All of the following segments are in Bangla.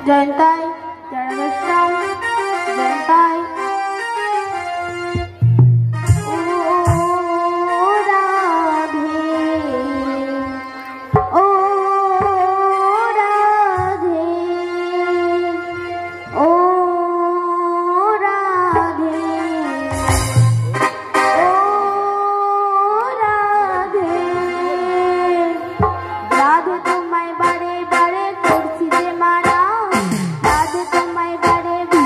জয়ন্তাই জয়রামেশ্বর জয়ন্তাই রাধে তোমায় বারে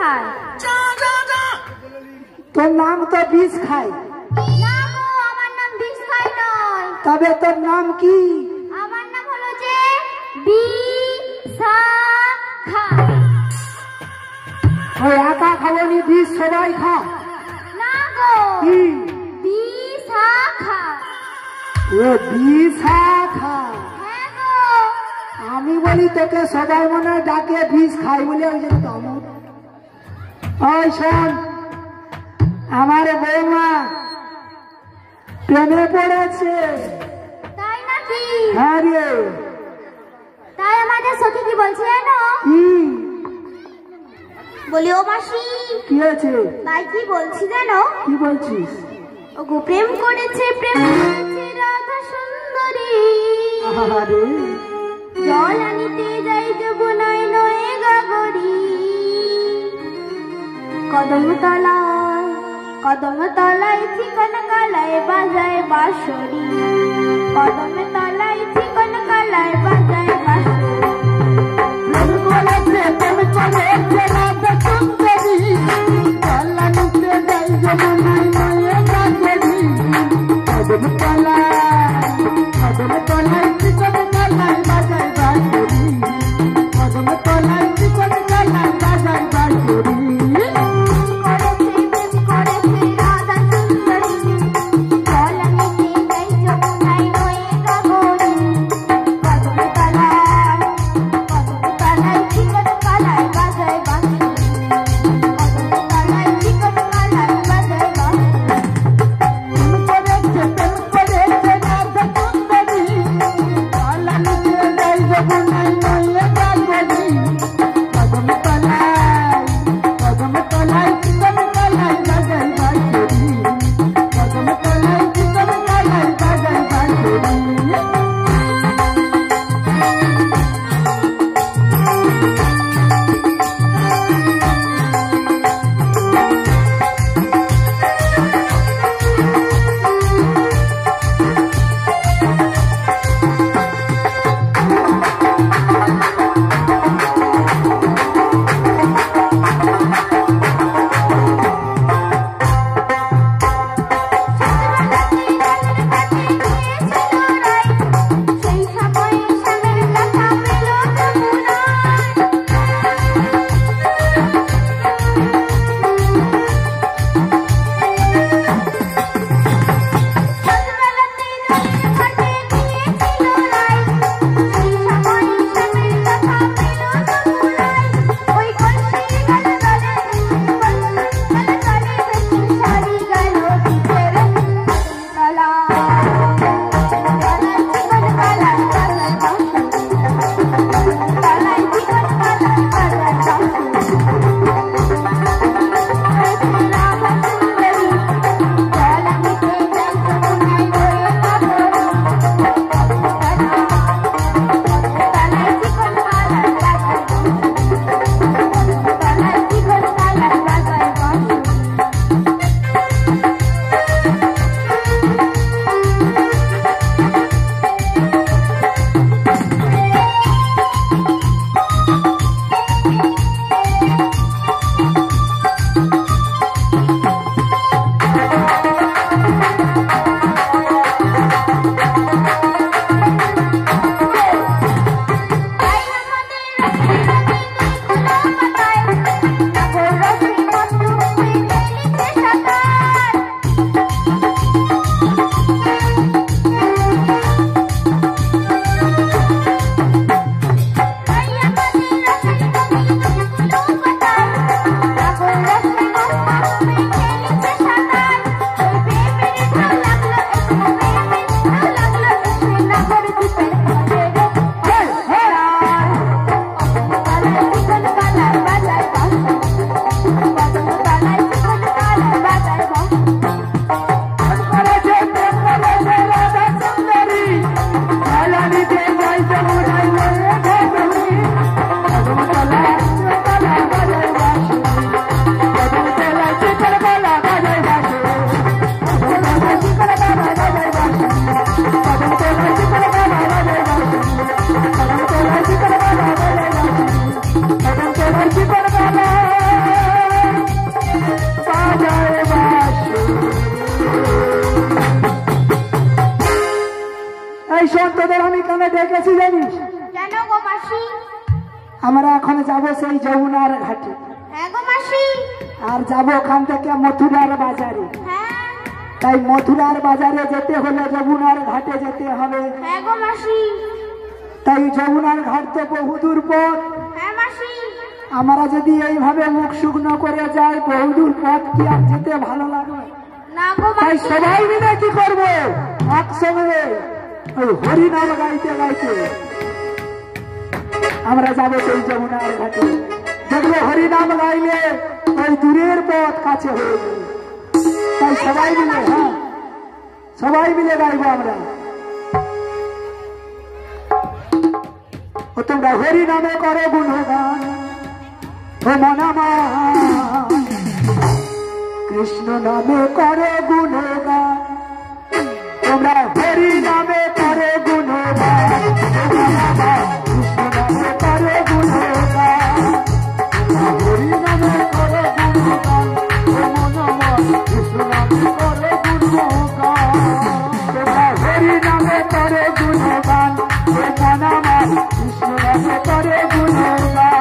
খায়। তোর নাম তো বিষ খায়। না গো, আমার নাম বিষ খাই নয়। তবে তোর নাম কি? আমার নাম হলো যে বিশাখা। ওই একা খাবনি, বিষ সবাই খা। না গো, কি? বিশাখা। ও বিশাখা। হ্যাঁ গো। আমি বলি তোকে সবাই মনে হয় ডাকে বিষ খাই বলে, ওই জন্য তো ওই শোন, আমার বৌমা প্রেমে পড়েছে। তাই নাকি? হ্যাঁ রে। তাই আমাদের সখী কি বলছে জানো? কি বলি ও মাসি, কি আছে? তাই কি বলছি জানো? কি বলছিস? ও গো, প্রেম করেছে রাধা সুন্দরী। আরে জল আনিতে যাই যমুনায় নয়ে গাগরি। কদম তলায় চিকন কালায় বাজায় বাঁশরি। কদম তলায় চিকন কালায় বাজায় বাঁশরি। প্রেম করেছে রাধা সুন্দরী, জল আনিতে যাই যমুনায় নয়ে গাগরি। কদম তলায় চিকন কালায় বাজায় বাঁশরি। কদম তলায় চিকন কালায় বাজায় বাঁশরি। করেছে রাধা সুন্দরী, জল আনিতে যাই যমুনায় নয়ে গাগরি। কদম তলায় চিকন কালায় বাজায় বাঁশরি। কদম তলায় চিকন কালায় বাজায় বাঁশরি। এই শোন, তোদের আমি কেন ডেকেছি জানিস? কেন গো মাসি? আমরা এখন যাব সেই যমুনার ঘাটে, হ্যাঁ গো মাসি। আর যাব ওখান থেকে মথুরার বাজারে। হ্যাঁ তাই মথুরার বাজারে যেতে হলে যমুনার ঘাটে যেতে হবে। হ্যাঁ গো মাসি। তাই যমুনার ঘাট তো বহুদূর পথ। হ্যাঁ মাসি। আমরা যদি এইভাবে মুখ শুকনো করে যাই, বহুদূর পথ কি আর যেতে ভালো লাগবে? না গো তাই মাসি। সবাই মিলে কি করবো, একসঙ্গে ওই হরিনাম গাইতে গাইতে আমরা যাবো সেই যমুনার ঘাটে। দেখবো হরিনাম গাইলে ওই দূরের পথ কাছে হয়ে যাবে। তাই সবাই মিলে, হ্যাঁ সবাই মিলে গাইবো আমরা। ও তোমরা হরিনামে করো গুণগান, ও মনামা কৃষ্ণ নামে করো গুণগান, তোমরা হরি নামে করো গুণগান, কৃষ্ণ নামে করো গুণগান, হরি নামে করো গুণগান, কৃষ্ণ নামে করো গুণগান, তোমরা হরি নামে করো গুণগান, কৃষ্ণ নামে করো গুণগান,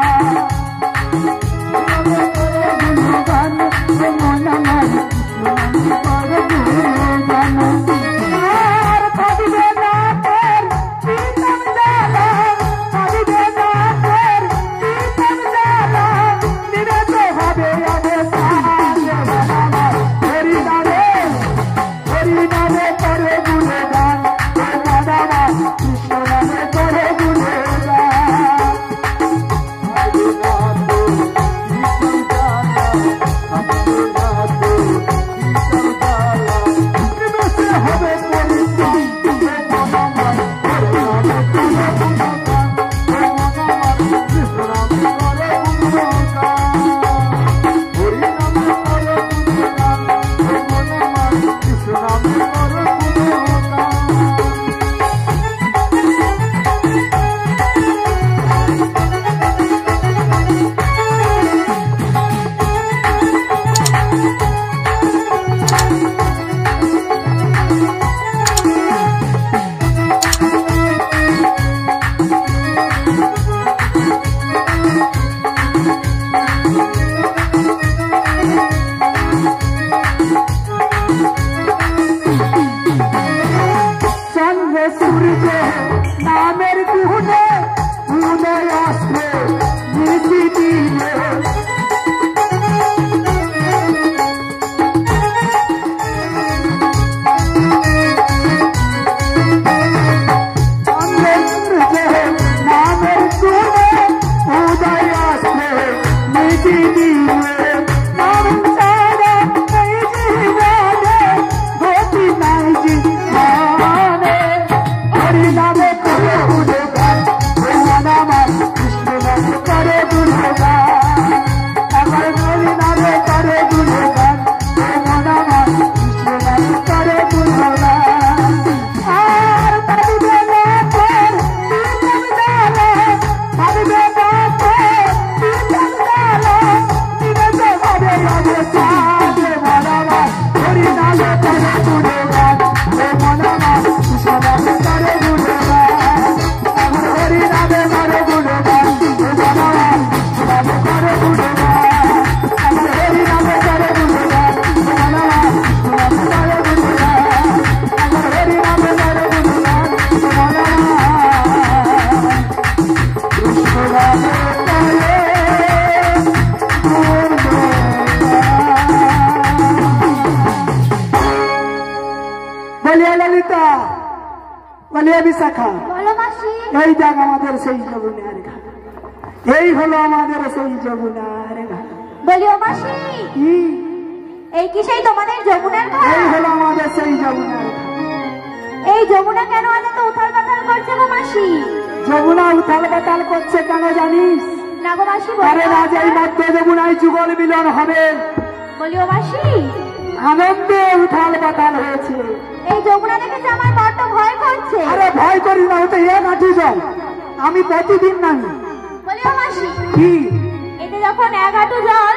বিশাখা, এই দেখ আমাদের সেই যমুনার ঘাট, এই হলো আমাদের সেই যমুনার ঘাট। বলিও মাসি, এই কি সেই তোমাদের যমুনার ঘাট? এই হলো আমাদের সেই যমুনার ঘাট। এই যমুনা কেন এত উথাল পাথাল করছে গো মাসি? যমুনা উথাল পাতাল করছে কেন জানিস? না গো মাসি, আরে রাজ এই মধ্যে যমুনায় যুগল মিলন হবে। বলিও মাসি, আনন্দে উথাল পাতাল হয়েছে। এই যমুনা দেখেছে আমার বড্ড ভয় করছে। আরে ভয় করি না, ওতে এক আঁটি জল আমি প্রতিদিন নামি। বলিও মাসি, কি এতে যখন এক হাঁটু জল,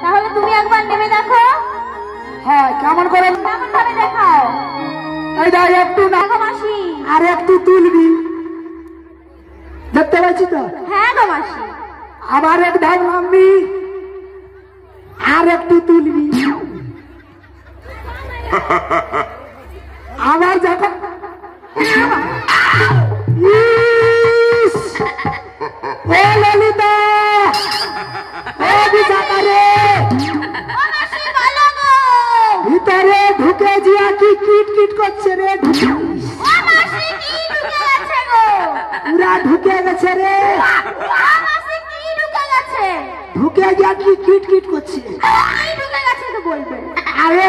তাহলে তুমি একবার নেমে দেখো। হ্যাঁ, কেমন করে? কেমন ভাবে দেখাও? এই দেখ একটু না, দেখো মাসি, আর একটু পাচ্ছি তো? হ্যাঁ গো মাসি। আবার এক ধাপ নামবি, আর একটু তুলবি, আবার যখন ইস! ও ললিতা, ও বিশাখা রে, ও মাসি বলো গো। ভিতরে ঢুকে জিয়া কি কিট কিট করছে রে, ও মাসি কি ঢুকে গেছে গো? পুরা ঢুকে গেছে রে, ও মাসি কি ঢুকে গেছে? ঢুকে গিয়া কি কিট কিট করছে। কি ঢুকে গেছে তো বলবে। আরে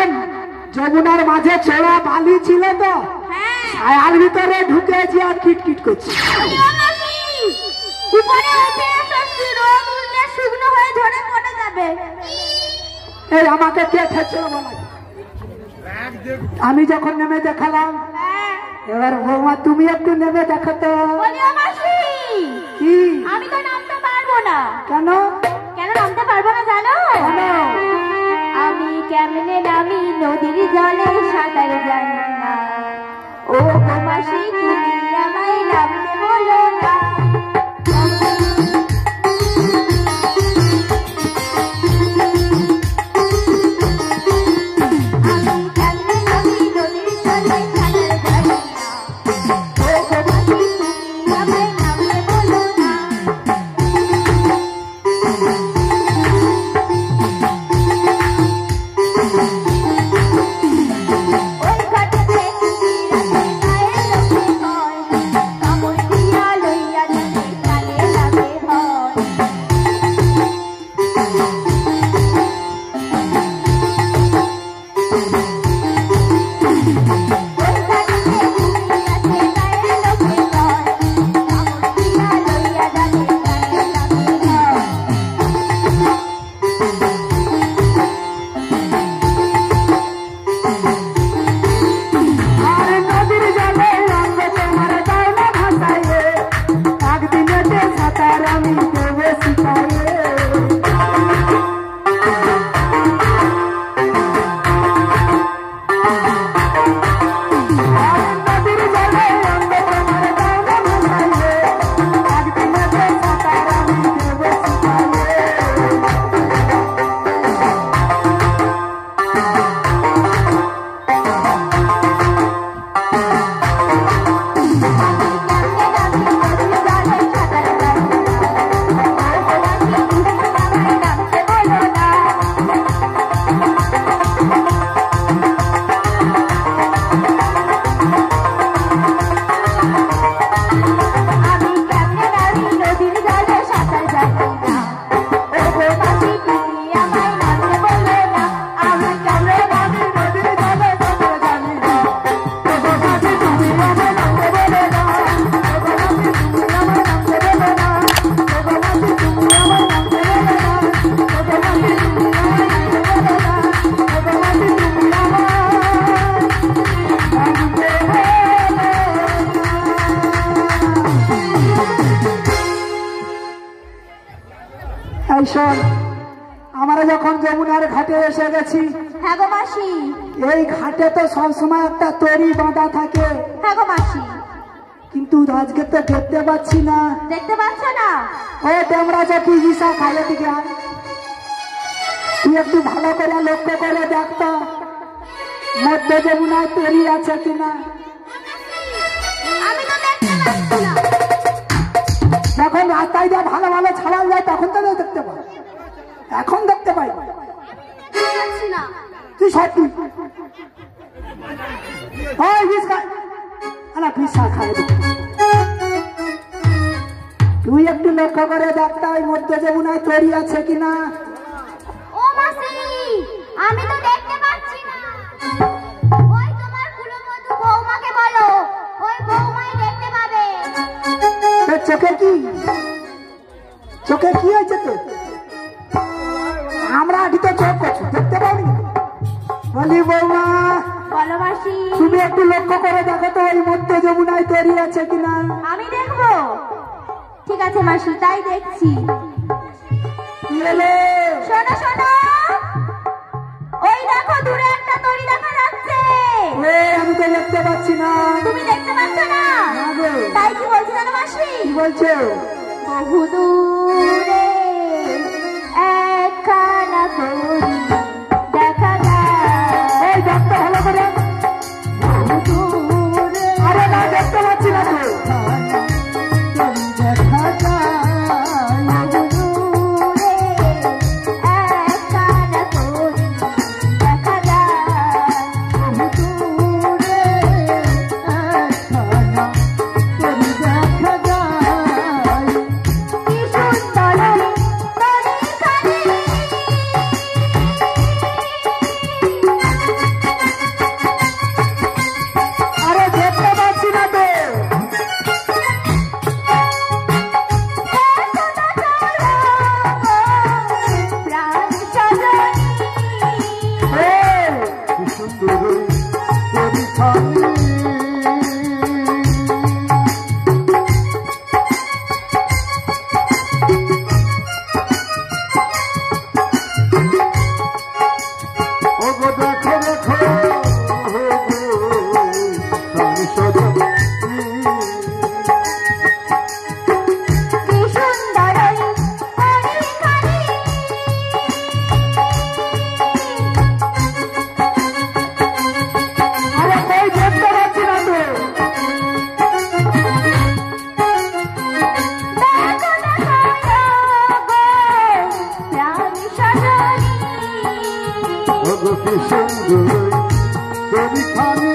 যমুনার মাঝে ছোড়া বালি ছিল তো, হ্যাঁ। ছায়ার ভিতরে ঢুকে জিয়া কিট কিট করছে। ও মাসি উপরে উঠে এসেছি, রোদ উঠলে শুকনো হয়ে ঝরে পড়ে যাবে। এই আমাকে কে ঠেকছিল বলা? আমি যখন নেমে দেখালাম, হ্যাঁ। এবার বৌমা তুমি একটু নেমে দেখো তো। বলি ও মাসি কি? আমি তো নামতে পারবো না। কেন? কেন নামতে পারবো না জানো? কেন? আমি কেমনে নামি নদীর জলে সাঁতার জানি না। ও গো মাসি তুমি আমায় নামতে বলো না। আমি কেমনে নামি নদীর জলে সাঁতার জানি না। ও গো মাসি তুমি আমায় নামতে বলো না। ওই ঘাটেতে রাতে গায়ে লোকে হয়, কাপড় দিয়া লইয়া যাবে কানে লাগে হয়। ওই ঘাটেতে রাতে গায়ে লোকে হয়, কাপড় দিয়া লইয়া যাবে কানে লাগে হয়। আর নদীর জলে রঙ তোমার দাও না ভাসাইয়ে, একদিনেতে সাঁতার আমি দেবে শিখাইয়ে। আর নদীর জলে রঙ তোমার দাও না ভাসাইয়ে, একদিনেতে সাঁতার আমি দেবে শিখাইয়ে। এই শোন, আমরা যখন যমুনার ঘাটে এসে গেছি, হ্যাঁ গো মাসি। এই ঘাটে তো সবসময় একটা তরি বাঁধা থাকে, হ্যাঁ গো মাসি। কিন্তু আজকে তো দেখতে পাচ্ছি না। দেখতে পাচ্ছ না? ও তোমরা যে কি হিসা খাইয়ে দিকে আয়। তুই একটু ভালো করে লক্ষ্য করে দেখতো মধ্যে যমুনায় তরি আছে কিনা। আমি তো দেখতে পাচ্ছি না। যখন রাস্তায় দিয়ে ভালো ভালো ছাড়াল যায় তখন তো দেখতে পাই, এখন দেখতে পাই পাচ্ছি না। তুই সত্যি তুই একটু লক্ষ্য করে দেখতে ওই মধ্যে যমুনায় তৈরি আছে কিনা। ও মাসি আমি তো দেখতে পাচ্ছি না। ওই তোমার কুলবধূ বৌমাকে বলো, ওই বৌমাই দেখতে পাবে। তোর চোখে কি, চোখে কি হয়েছে তো? আমরা আঠিতে চোখ করছি, দেখতে পাবি। বলি বৌমা, বলো মাসি। তুমি একটু লক্ষ্য করে দেখো তো ওই মধ্যে যমুনায় তৈরি আছে কিনা। আমি দেখবো। ঠিক আছে মাসি, তাই দেখছি। কি এলে? শোনো শোনো, ওই দেখো দূরে একটা তরি দেখা যাচ্ছে। আমি তো দেখতে পাচ্ছি না। তুমি দেখতে পাচ্ছ না? না গো। তাই কি বলছি জানো মাসি? কি বলছো? বহুদূরে একখানা করি দেখা যায়। এই দেখতে ভালো করে। বহুদূরে আরে না, দেখতে পাচ্ছি না তো। দেখা যায় বহুদূরে একখানা করি দেখা যায়। বহুদূরে একখানা করি দেখা যায়। কি সুন্দর তরিখানি আরে দেখতে পাচ্ছি না তো। প্রাণ সজনী এই, কি সুন্দর পরিখানি। ওগো দেখো দেখো, ওগো প্রাণ সজনী। কি সুন্দর তরিখানি আরে কই দেখতে পাচ্ছি না তো। দেখো প্রাণ সজনী ওগো কি সুন্দর পরিখানি।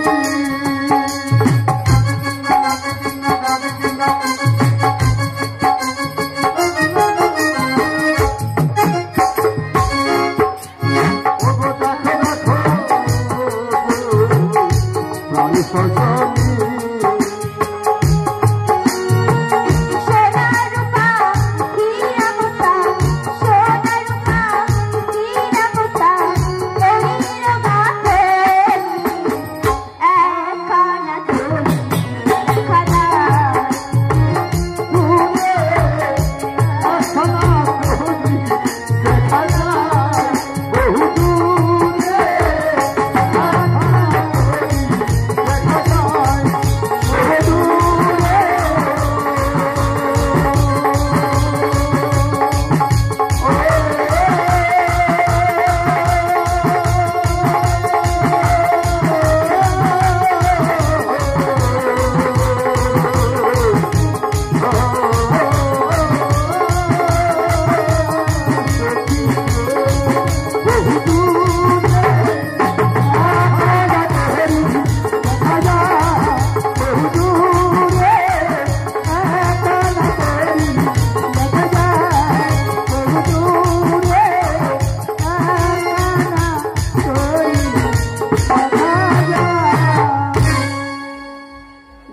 ওগো দেখো দেখো, প্রাণ সজনী। সোনা রূপা হীরা মুক্তা সোনা রূপা হীরা মুক্তা তরির গাথে একখানা তরি দেখা যায়। ঘুরে আসানা করি দেখা যায় বহুদূরে। আসানা করি দেখা যায় বহুদূরে।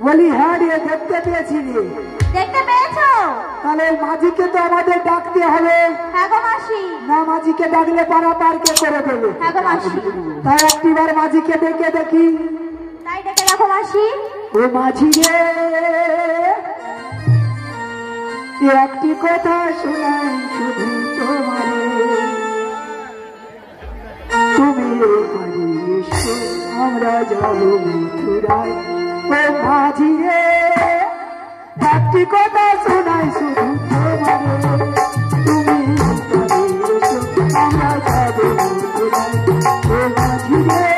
বলি হ্যাঁ রে, দেখতে পেয়েছি রে। দেখতে পেয়েছো? তাহলে মাঝিকে তো আমাদের ডাকতে হবে। হ্যাঁ গো মাসি না, মাঝিকে ডাকলে পাড়া পার কে করে দেবে। হ্যাঁ গো মাসি তাই একটিবার মাঝিকে ডেকে দেখি। তাই ডেকে রাখো মাসি। ও মাঝি রে, একটি কথা শোনাই শুধু তোমারে। তুমি এখানে এসো, আমরা যাব মথুরায়। ও মাঝি রে, একটি কথা শোনাই শুধু তোমারে। তুমি এখানে এসো, আমরা যাব মথুরায়। ও মাঝি রে,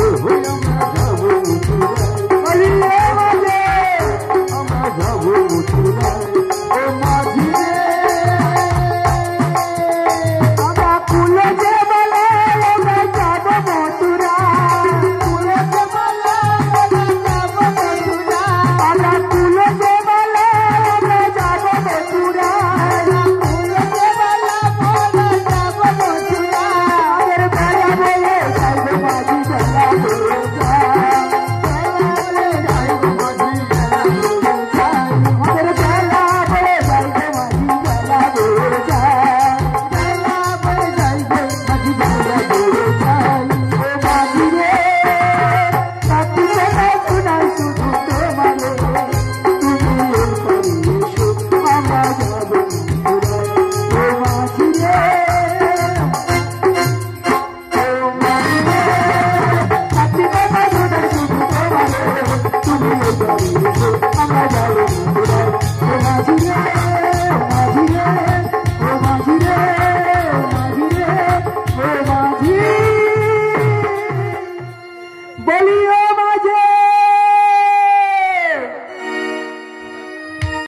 তুমি